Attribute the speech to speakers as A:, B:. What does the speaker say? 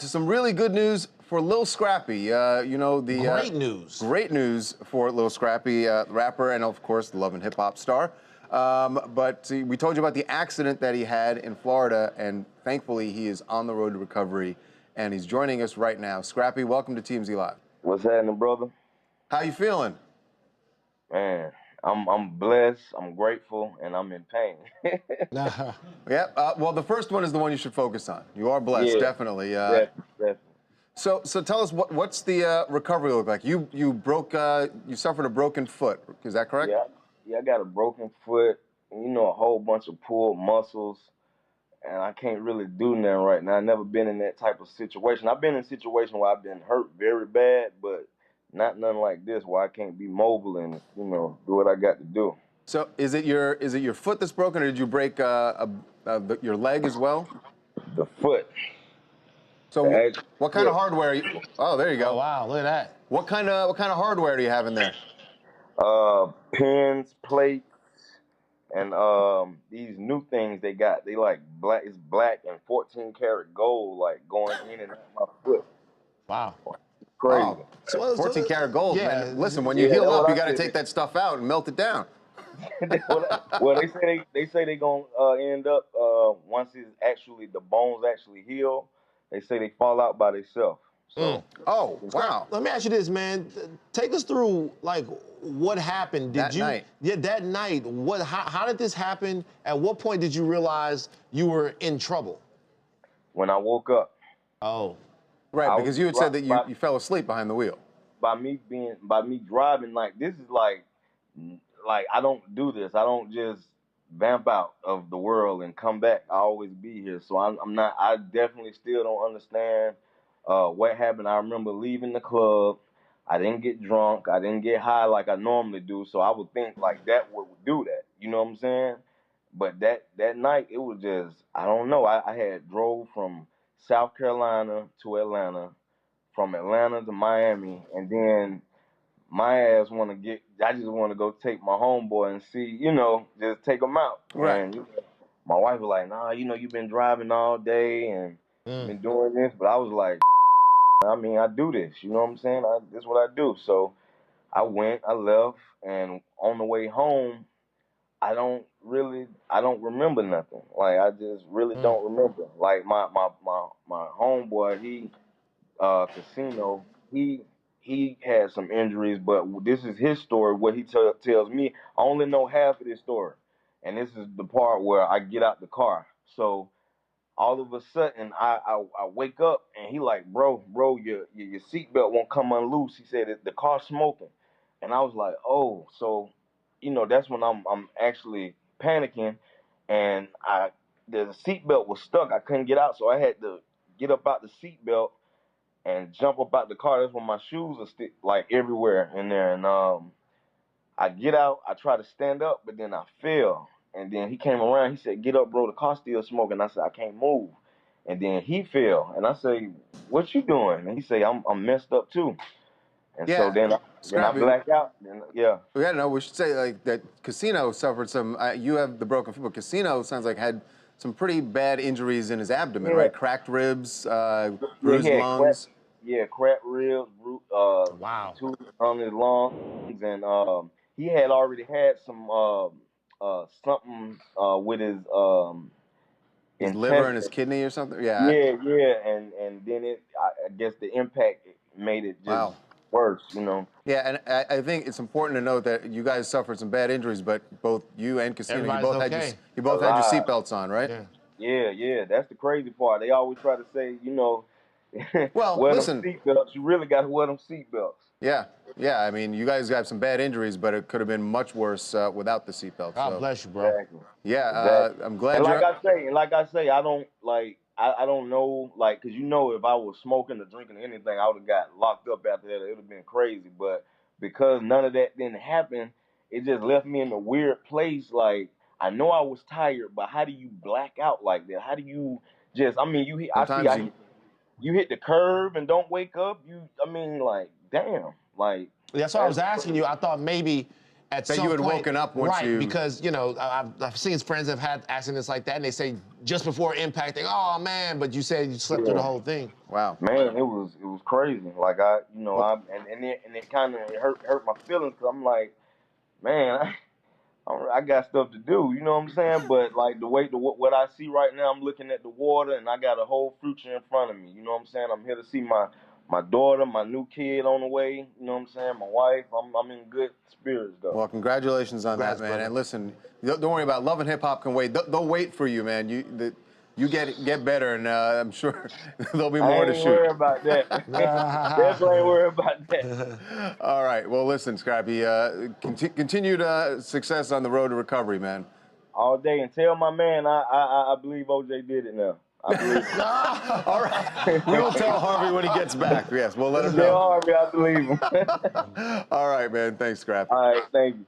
A: To some really good news for Lil Scrappy. You know, the
B: great news.
A: Great news for Lil Scrappy, rapper and of course the Love and Hip Hop star. But see, we told you about the accident that he had in Florida, and thankfully he is on the road to recovery, and he's joining us right now. Scrappy, welcome to TMZ Live.
C: What's happening, brother?
A: How you feeling?
C: Man, I'm blessed, I'm grateful, and I'm in pain.
A: Yeah. Well, the first one is the one you should focus on. You are blessed,
C: Yeah,
A: definitely.
C: definitely.
A: So tell us what's the recovery look like? You suffered a broken foot. Is that correct?
C: Yeah, I got a broken foot, and, you know, a whole bunch of pulled muscles, and I can't really do nothing right now. I've never been in that type of situation. I've been in a situation where I've been hurt very bad, but not nothing like this where I can't be mobile and, you know, do what I got to do.
A: So is it your foot that's broken, or did you break your leg as well?
C: The foot.
A: So what kind of hardware? Oh, there you go.
B: Oh wow, look at that.
A: What kind of hardware do you have in there?
C: Pins, plates, and these new things they got. They like black. It's black and 14-karat gold, like going in and out of my foot.
B: Wow.
C: Crazy.
A: Oh, 14-karat gold,
B: yeah,
A: man. Listen, when you heal up, you got to take that stuff out and melt it down.
C: Well, they say they gonna end up once it's actually the bones actually heal. They say they fall out by themselves. So.
A: Oh, wow.
B: Let me ask you this, man. Take us through like what happened.
A: That night.
B: Yeah, that night. How did this happen? At what point did you realize you were in trouble?
C: When I woke up.
B: Oh.
A: Right, because you had said that you fell asleep behind the wheel.
C: By me driving, like, this is like I don't do this. I don't just vamp out of the world and come back. I always be here. So I definitely still don't understand what happened. I remember leaving the club. I didn't get drunk. I didn't get high like I normally do. So I would think like that would do that. You know what I'm saying? But that night, it was just, I don't know. I had drove from South Carolina to Atlanta, from Atlanta to Miami, and then my ass I just want to go take my homeboy and see, you know, just take him out.
A: Right.
C: And my wife was like, nah, you know, you've been driving all day and been doing this. But I was like, I mean, I do this, you know what I'm saying? This is what I do. So I went, I left, and on the way home, I don't remember nothing. Like, I just really don't remember. Like, my homeboy, he, Casino, he had some injuries, but this is his story, what he tells me. I only know half of this story, and this is the part where I get out the car. So all of a sudden, I wake up, and he like, bro, your seatbelt won't come unloose. He said the car's smoking, and I was like, oh, so, you know, that's when I'm actually panicking, and the seatbelt was stuck. I couldn't get out, so I had to get up out the seatbelt and jump up out the car. That's when my shoes are like everywhere in there. And I get out, I try to stand up, but then I fell. And then he came around, he said, get up, bro, the car's still smoking. I said, I can't move. And then he fell. And I say, what you doing? And he say, I'm messed up too. And so then I black out. And, yeah.
A: Yeah, no, we should say like that Casino suffered some, you have the broken foot, but Casino sounds like had some pretty bad injuries in his abdomen, right? Cracked ribs, bruised lungs.
C: Cracked ribs,
B: wow.
C: tubes on his lungs, and he had already had some something with his
A: liver and his kidney or something. Yeah.
C: And then I guess the impact made it just worse, you know.
A: Yeah, and I think it's important to note that you guys suffered some bad injuries, but both you and Casino, you both had your seatbelts on, right?
C: Yeah. That's the crazy part. They always try to say, you know,
A: well,
C: wear
A: listen,
C: them seatbelts. You really got to wear them seatbelts.
A: Yeah. I mean, you guys got some bad injuries, but it could have been much worse without the seatbelt.
B: God bless you, bro.
C: Exactly.
A: Yeah, I'm glad.
C: And like I say, I don't like. I don't know, like, because you know, if I was smoking or drinking or anything, I would have got locked up after that. It would have been crazy. But because none of that didn't happen, it just left me in a weird place. Like, I know I was tired, but how do you black out like that? How do you just? I mean, you hit the curve and don't wake up. I mean, like, damn, like.
B: That's what I was asking you. I thought maybe at
A: That
B: some
A: you had
B: point,
A: woken up once
B: right?
A: you...
B: Because you know, I've seen friends that have had accidents like that, and they say just before impact, they, oh man, but you said you slept through the whole thing.
A: Wow.
C: Man, it was crazy. Like and it kind of hurt my feelings because I'm like, man, I got stuff to do, you know what I'm saying? But like what I see right now, I'm looking at the water and I got a whole future in front of me. You know what I'm saying? I'm here to see my daughter, my new kid on the way. You know what I'm saying? My wife. I'm in good spirits though.
A: Well, congratulations on that, man.
B: Brother.
A: And listen, don't worry about it. Love and Hip Hop can wait. They'll wait for you, man. You get better, and I'm sure there'll be more to shoot.
C: I ain't worried about that. Definitely ain't worried about that.
A: All right. Well, listen, Scrappy, continued success on the road to recovery, man.
C: All day, and tell my man I believe OJ did it now. I believe it.
A: All right. We will tell Harvey when he gets back. Yes, we'll let him know.
C: Tell Harvey I believe him.
A: All right, man. Thanks, Scrappy.
C: All right, thank you.